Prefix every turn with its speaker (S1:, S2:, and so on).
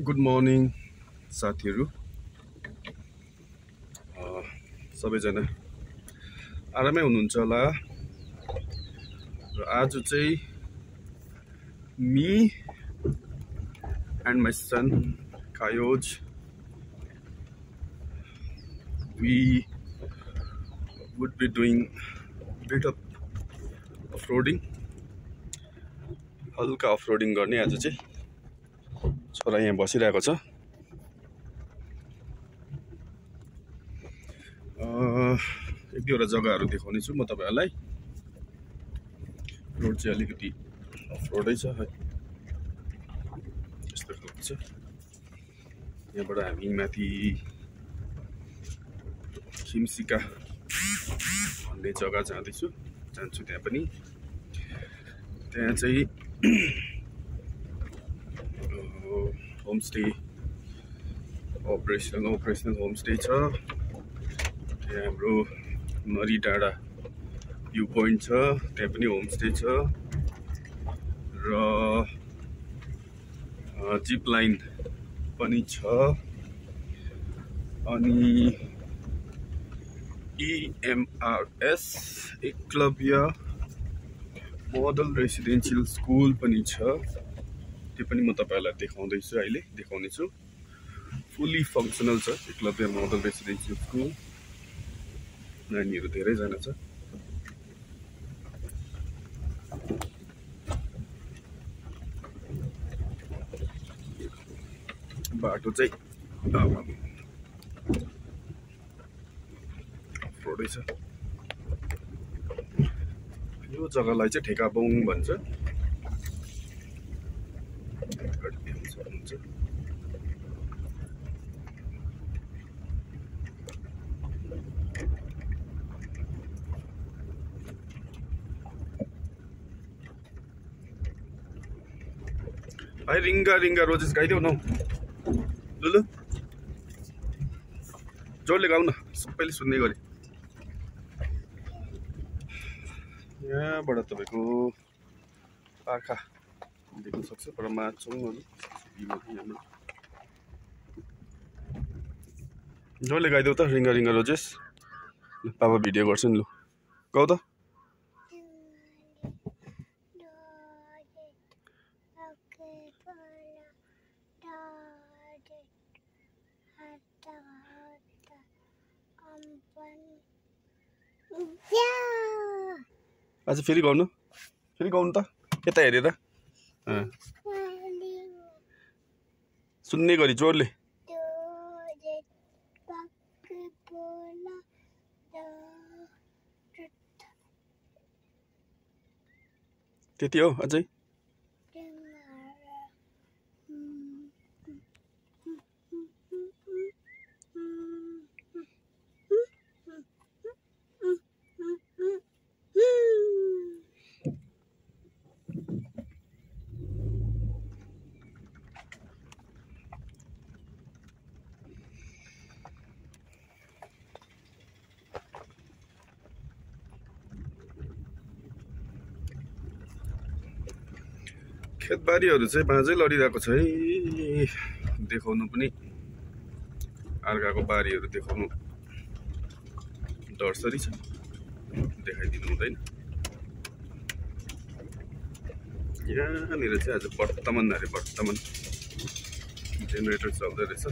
S1: Good morning साथीहरू। सबैजना आरामै हुनुहुन्छ होला। र आज चाहिँ मी एन्ड माई सन कायोज we would be doing bit of off-roading, हल्का अफ-रोडिङ गर्ने। आज चाहिँ छोरा यहाँ बसिरहेको छ। एक दुईवटा जग्गाहरू देखाउने छु म तपाईहरुलाई। रोड चाहिँ अलिकति अफ-रोडै छ है, यस्तो खालको छ। यहाँबाट हामी माथि खिमसिका भन्ने जग्गा जान्छु त्यहाँ पनि। त्यहाँ चाहिँ होमस्टे अपरेसनल होमस्टे छ। त्यहाँ हाम्रो नरी डाँडा भ्यू पोइन्ट छ, त्यहाँ पनि होमस्टे छ। र जिप लाइन पनि छ। अनि EMRS Eklavya model residential school पनि छ। त्यो पनि म तपाईहरुलाई देखाउँदैछु, अहिले देखाउने छु। फुल्ली फङ्सनल छ एकलव्य मोडल रेसिडेन्शियल स्कुल। नानीहरू धेरैजना छ। बाटो चाहिँ रोडै छ। यो जग्गालाई चाहिँ ठेकाबोङ भन्छ। भाइ रिङ्गा रिङ्गा रोजेस गाइदेऊ न लुलु, जोडले गाउँ न, सबैले सुन्ने गरे। यहाँबाट तपाईँको पाखा देख्न सक्छ, पर माछौँहरू जोडले गाइदेऊ त रिङ्गा रिङ्गा रोजेस। पापा भिडियो गर्छु नि, लु गाउ त। आज फेरि गाउनु त, यता हेरेर सुन्ने गरी जोडले। त्यति हो अझै। खेतबारीहरू चाहिँ बाँझै लडिरहेको छ है। देखाउनु पनि, अर्काको बारीहरू देखाउनु डरसरी छ, देखाइदिनु हुँदैन। यहाँनिर चाहिँ आज वर्तमान जेनेरेटर चल्दै रहेछ।